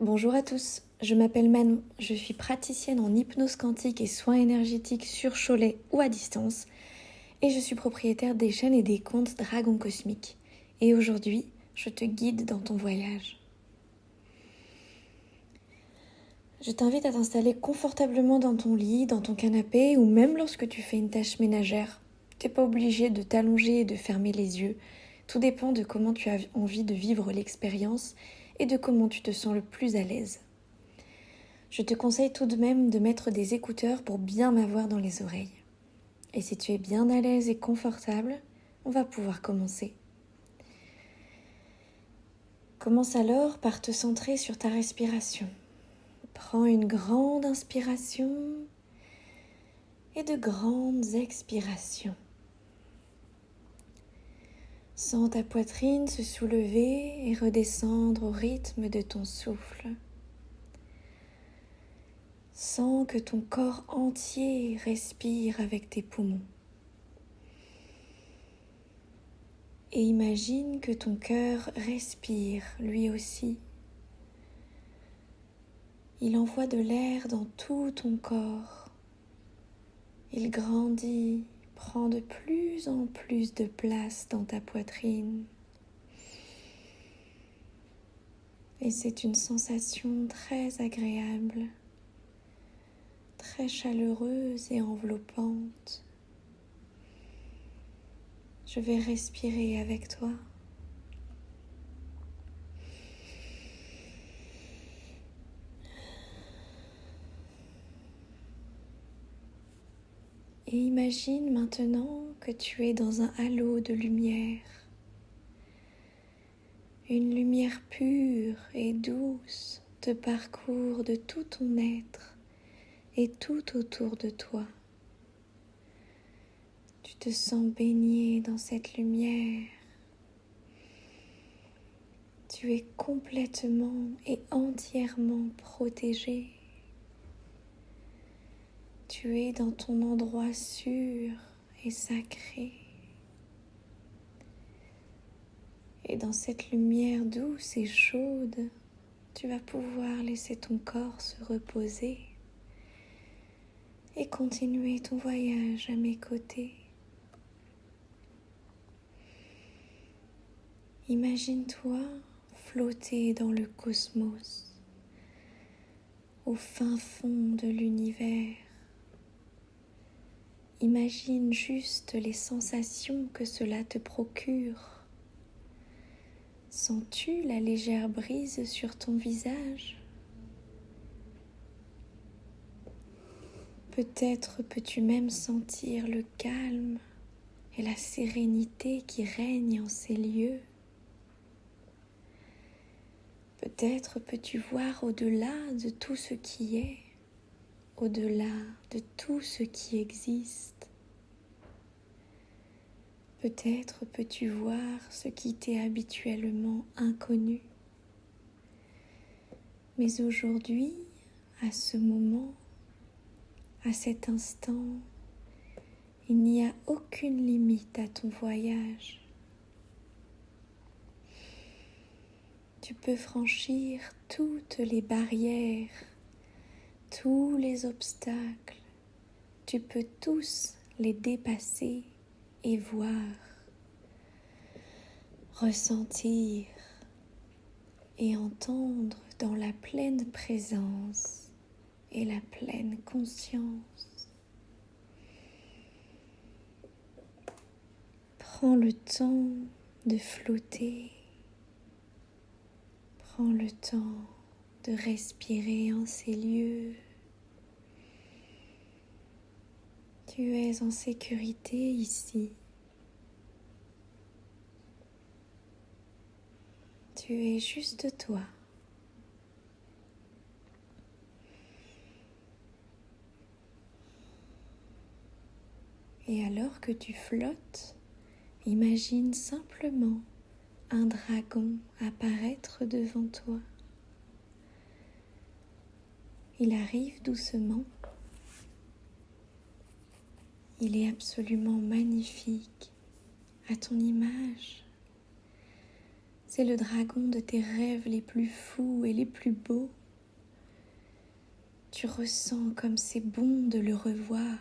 Bonjour à tous, je m'appelle Manon, je suis praticienne en hypnose quantique et soins énergétiques sur Cholet ou à distance et je suis propriétaire des chaînes et des comptes Dragon Cosmique. Et aujourd'hui, je te guide dans ton voyage. Je t'invite à t'installer confortablement dans ton lit, dans ton canapé ou même lorsque tu fais une tâche ménagère. T'es pas obligé de t'allonger et de fermer les yeux. Tout dépend de comment tu as envie de vivre l'expérience et de comment tu te sens le plus à l'aise. Je te conseille tout de même de mettre des écouteurs pour bien m'avoir dans les oreilles. Et si tu es bien à l'aise et confortable, on va pouvoir commencer. Commence alors par te centrer sur ta respiration. Prends une grande inspiration et de grandes expirations. Sens ta poitrine se soulever et redescendre au rythme de ton souffle. Sens que ton corps entier respire avec tes poumons. Et imagine que ton cœur respire lui aussi. Il envoie de l'air dans tout ton corps. Il grandit, prend de plus en plus de place dans ta poitrine. Et c'est une sensation très agréable, très chaleureuse et enveloppante. Je vais respirer avec toi. Et imagine maintenant que tu es dans un halo de lumière. Une lumière pure et douce te parcourt de tout ton être et tout autour de toi. Tu te sens baigné dans cette lumière. Tu es complètement et entièrement protégé. Tu es dans ton endroit sûr et sacré. Et dans cette lumière douce et chaude, tu vas pouvoir laisser ton corps se reposer et continuer ton voyage à mes côtés. Imagine-toi flotter dans le cosmos, au fin fond de l'univers. Imagine juste les sensations que cela te procure. Sens-tu la légère brise sur ton visage? Peut-être peux-tu même sentir le calme et la sérénité qui règnent en ces lieux. Peut-être peux-tu voir au-delà de tout ce qui est, au-delà de tout ce qui existe. Peut-être peux-tu voir ce qui t'est habituellement inconnu. Mais aujourd'hui, à ce moment, à cet instant, il n'y a aucune limite à ton voyage. Tu peux franchir toutes les barrières, tous les obstacles. Tu peux tous les dépasser et voir, ressentir et entendre dans la pleine présence et la pleine conscience. Prends le temps de flotter. Prends le temps de respirer en ces lieux. Tu es en sécurité ici. Tu es juste toi. Et alors que tu flottes, imagine simplement un dragon apparaître devant toi. Il arrive doucement. Il est absolument magnifique, à ton image. C'est le dragon de tes rêves les plus fous et les plus beaux. Tu ressens comme c'est bon de le revoir.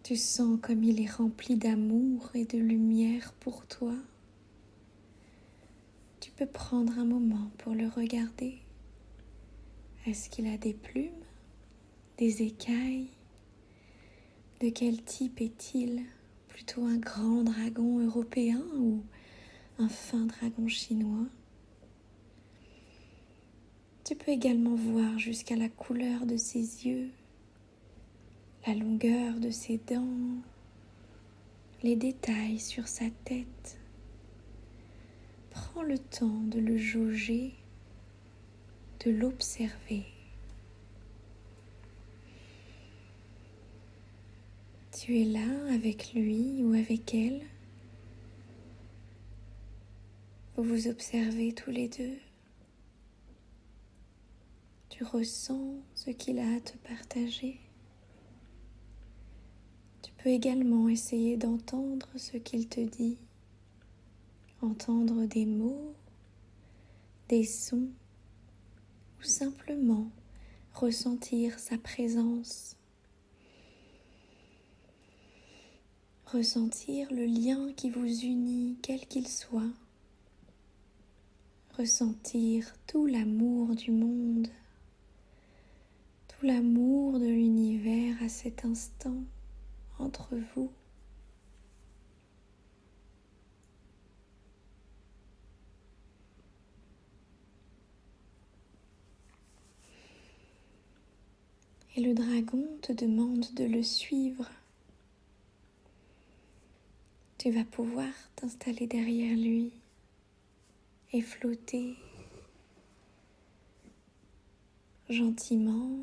Tu sens comme il est rempli d'amour et de lumière pour toi. Tu peux prendre un moment pour le regarder. Est-ce qu'il a des plumes, des écailles? De quel type est-il? Plutôt un grand dragon européen ou un fin dragon chinois? Tu peux également voir jusqu'à la couleur de ses yeux, la longueur de ses dents, les détails sur sa tête. Prends le temps de le jauger, de l'observer. Tu es là avec lui ou avec elle. Vous vous observez tous les deux. Tu ressens ce qu'il a à te partager. Tu peux également essayer d'entendre ce qu'il te dit, entendre des mots, des sons, ou simplement ressentir sa présence. Ressentir le lien qui vous unit, quel qu'il soit. Ressentir tout l'amour du monde, tout l'amour de l'univers à cet instant entre vous. Et le dragon te demande de le suivre. Tu vas pouvoir t'installer derrière lui et flotter gentiment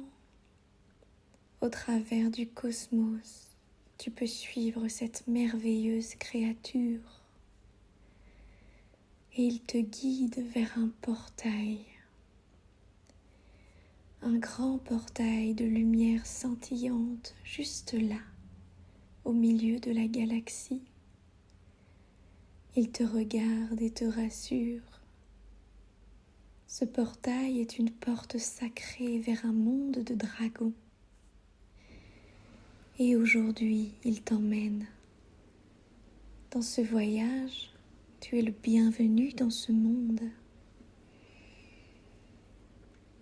au travers du cosmos. Tu peux suivre cette merveilleuse créature et il te guide vers un portail. Un grand portail de lumière scintillante juste là, au milieu de la galaxie. Il te regarde et te rassure. Ce portail est une porte sacrée vers un monde de dragons. Et aujourd'hui, il t'emmène. Dans ce voyage, tu es le bienvenu dans ce monde.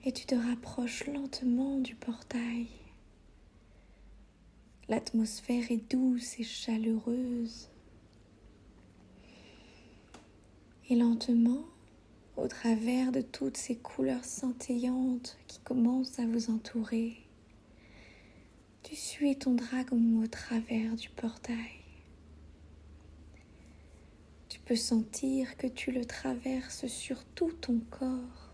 Et tu te rapproches lentement du portail. L'atmosphère est douce et chaleureuse. Et lentement, au travers de toutes ces couleurs scintillantes qui commencent à vous entourer, tu suis ton dragon au travers du portail. Tu peux sentir que tu le traverses sur tout ton corps.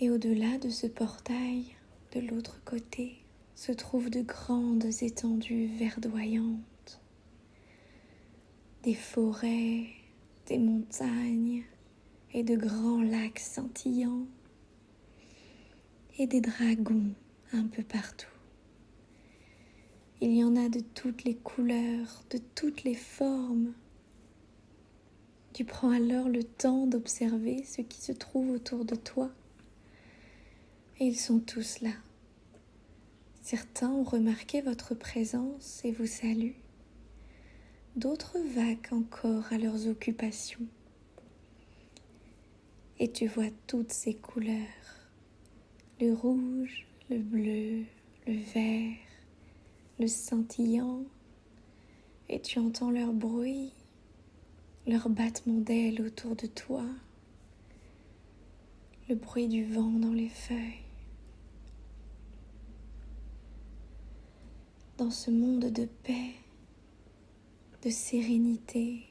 Et au-delà de ce portail, de l'autre côté, se trouvent de grandes étendues verdoyantes. Des forêts, des montagnes et de grands lacs scintillants. Et des dragons un peu partout. Il y en a de toutes les couleurs, de toutes les formes. Tu prends alors le temps d'observer ce qui se trouve autour de toi. Et ils sont tous là. Certains ont remarqué votre présence et vous saluent. D'autres vaquent encore à leurs occupations. Et tu vois toutes ces couleurs. Le rouge, le bleu, le vert, le scintillant. Et tu entends leur bruit, leur battement d'ailes autour de toi, le bruit du vent dans les feuilles. Dans ce monde de paix, de sérénité,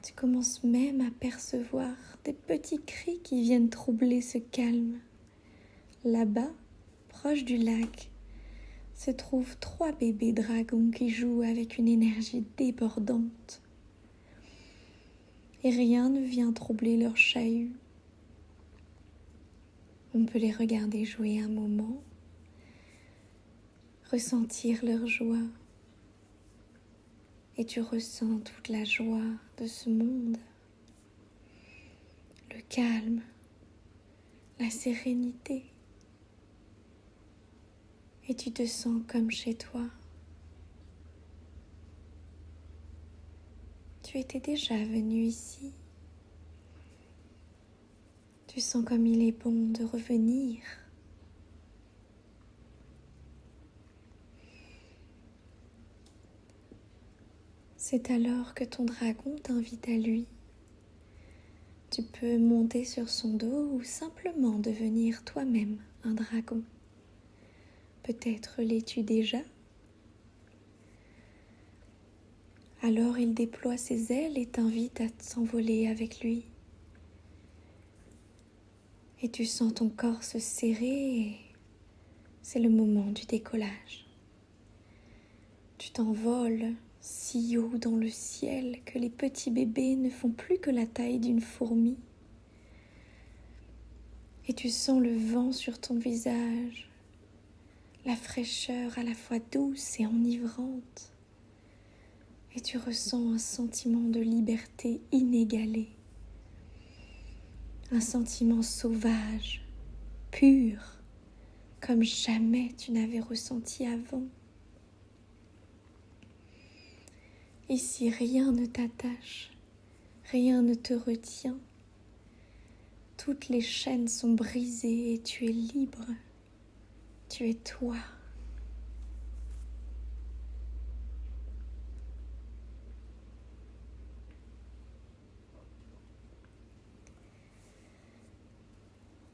tu commences même à percevoir des petits cris qui viennent troubler ce calme. Là-bas, proche du lac, se trouvent 3 bébés dragons qui jouent avec une énergie débordante. Et rien ne vient troubler leur chahut. On peut les regarder jouer un moment, ressentir leur joie. Et tu ressens toute la joie de ce monde, le calme, la sérénité. Et tu te sens comme chez toi. Tu étais déjà venu ici. Tu sens comme il est bon de revenir. C'est alors que ton dragon t'invite à lui. Tu peux monter sur son dos ou simplement devenir toi-même un dragon. Peut-être l'es-tu déjà. Alors il déploie ses ailes et t'invite à s'envoler avec lui. Et tu sens ton corps se serrer et c'est le moment du décollage. Tu t'envoles si haut dans le ciel que les petits bébés ne font plus que la taille d'une fourmi. Et tu sens le vent sur ton visage, la fraîcheur à la fois douce et enivrante. Et tu ressens un sentiment de liberté inégalé, un sentiment sauvage, pur, comme jamais tu n'avais ressenti avant. Ici, rien ne t'attache, rien ne te retient. Toutes les chaînes sont brisées et tu es libre. Tu es toi.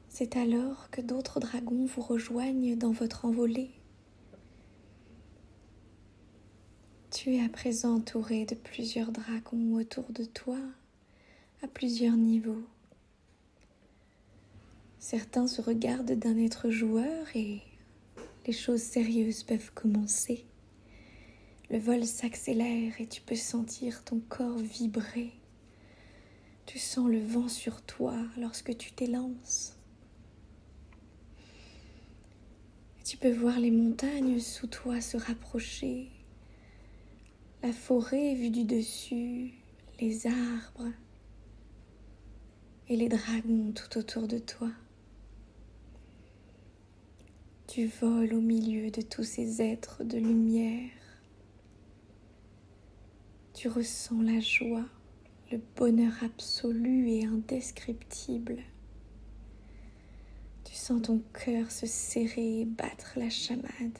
C'est alors que d'autres dragons vous rejoignent dans votre envolée. Tu es à présent entouré de plusieurs dragons autour de toi, à plusieurs niveaux. Certains se regardent d'un être joueur et les choses sérieuses peuvent commencer. Le vol s'accélère et tu peux sentir ton corps vibrer. Tu sens le vent sur toi lorsque tu t'élances. Tu peux voir les montagnes sous toi se rapprocher, la forêt vue du dessus, les arbres et les dragons tout autour de toi. Tu voles au milieu de tous ces êtres de lumière. Tu ressens la joie, le bonheur absolu et indescriptible. Tu sens ton cœur se serrer et battre la chamade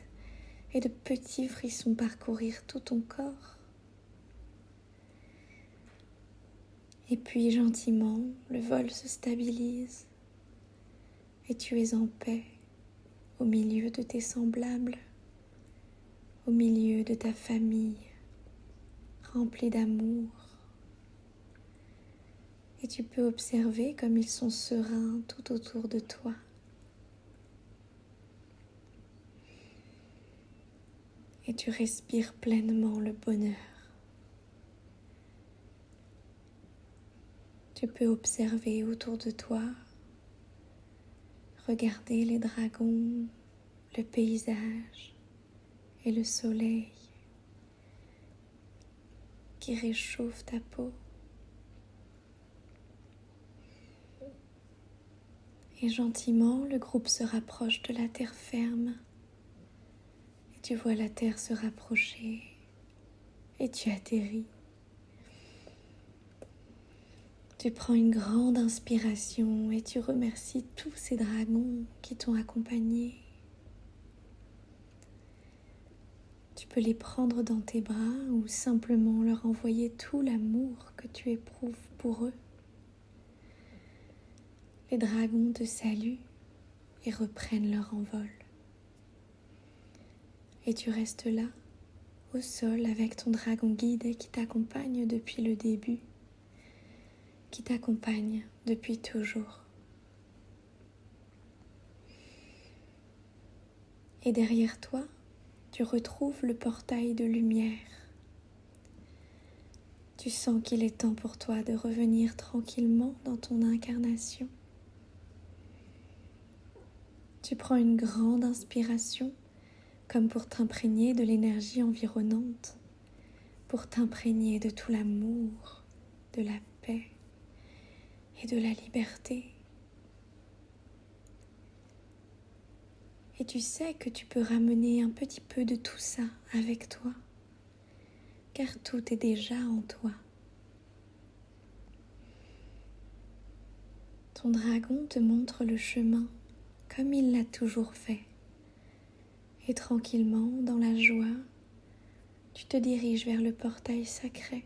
et de petits frissons parcourir tout ton corps. Et puis gentiment, le vol se stabilise et tu es en paix au milieu de tes semblables, au milieu de ta famille, remplie d'amour. Et tu peux observer comme ils sont sereins tout autour de toi. Et tu respires pleinement le bonheur. Tu peux observer autour de toi, regarder les dragons, le paysage et le soleil qui réchauffe ta peau. Et gentiment, le groupe se rapproche de la terre ferme. Et tu vois la terre se rapprocher et tu atterris. Tu prends une grande inspiration et tu remercies tous ces dragons qui t'ont accompagné. Tu peux les prendre dans tes bras ou simplement leur envoyer tout l'amour que tu éprouves pour eux. Les dragons te saluent et reprennent leur envol. Et tu restes là, au sol, avec ton dragon guide qui t'accompagne depuis le début, qui t'accompagne depuis toujours. Et derrière toi, tu retrouves le portail de lumière. Tu sens qu'il est temps pour toi de revenir tranquillement dans ton incarnation. Tu prends une grande inspiration, comme pour t'imprégner de l'énergie environnante, pour t'imprégner de tout l'amour, de la paix et de la liberté. Et tu sais que tu peux ramener un petit peu de tout ça avec toi, car tout est déjà en toi. Ton dragon te montre le chemin comme il l'a toujours fait. Et tranquillement, dans la joie, tu te diriges vers le portail sacré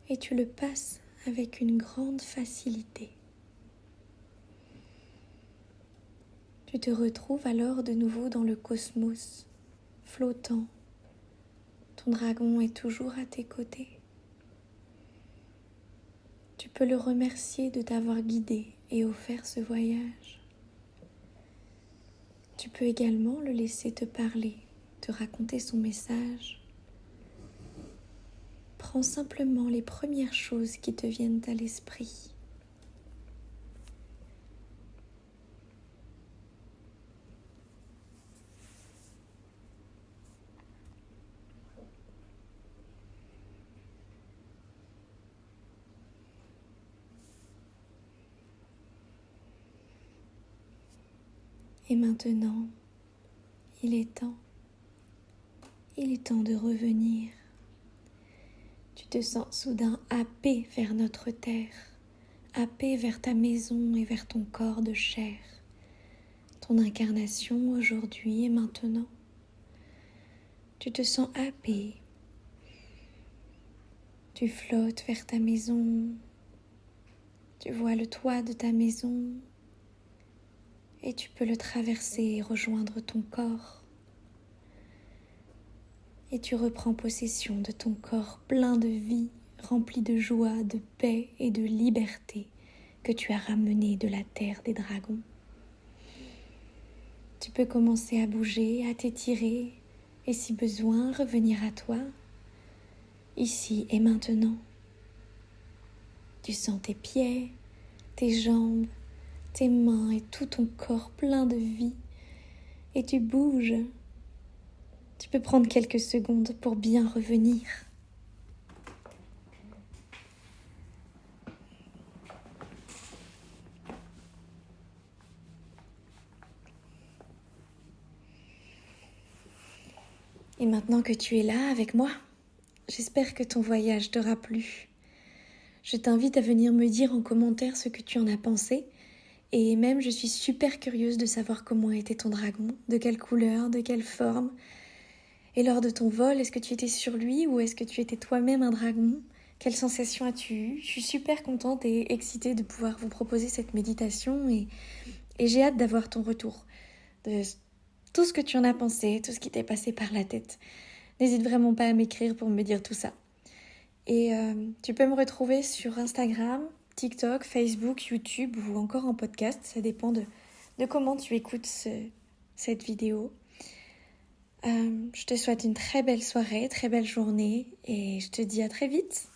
et tu le passes avec une grande facilité. Tu te retrouves alors de nouveau dans le cosmos, flottant. Ton dragon est toujours à tes côtés. Tu peux le remercier de t'avoir guidé et offert ce voyage. Tu peux également le laisser te parler, te raconter son message. Prends simplement les premières choses qui te viennent à l'esprit. Et maintenant, il est temps de revenir. Tu te sens soudain happé vers notre terre, happé vers ta maison et vers ton corps de chair, ton incarnation aujourd'hui et maintenant. Tu te sens happé, tu flottes vers ta maison, tu vois le toit de ta maison et tu peux le traverser et rejoindre ton corps. Et tu reprends possession de ton corps plein de vie, rempli de joie, de paix et de liberté que tu as ramené de la terre des dragons. Tu peux commencer à bouger, à t'étirer et si besoin, revenir à toi, ici et maintenant. Tu sens tes pieds, tes jambes, tes mains et tout ton corps plein de vie et tu bouges. Tu peux prendre quelques secondes pour bien revenir. Et maintenant que tu es là avec moi, j'espère que ton voyage t'aura plu. Je t'invite à venir me dire en commentaire ce que tu en as pensé. Et même, je suis super curieuse de savoir comment était ton dragon, de quelle couleur, de quelle forme. Et lors de ton vol, est-ce que tu étais sur lui ou est-ce que tu étais toi-même un dragon ? Quelle sensation as-tu eue ? Je suis super contente et excitée de pouvoir vous proposer cette méditation et j'ai hâte d'avoir ton retour, de tout ce que tu en as pensé, tout ce qui t'est passé par la tête. N'hésite vraiment pas à m'écrire pour me dire tout ça. Et tu peux me retrouver sur Instagram, TikTok, Facebook, YouTube ou encore en podcast. Ça dépend de comment tu écoutes cette vidéo. Je te souhaite une très belle soirée, très belle journée et je te dis à très vite.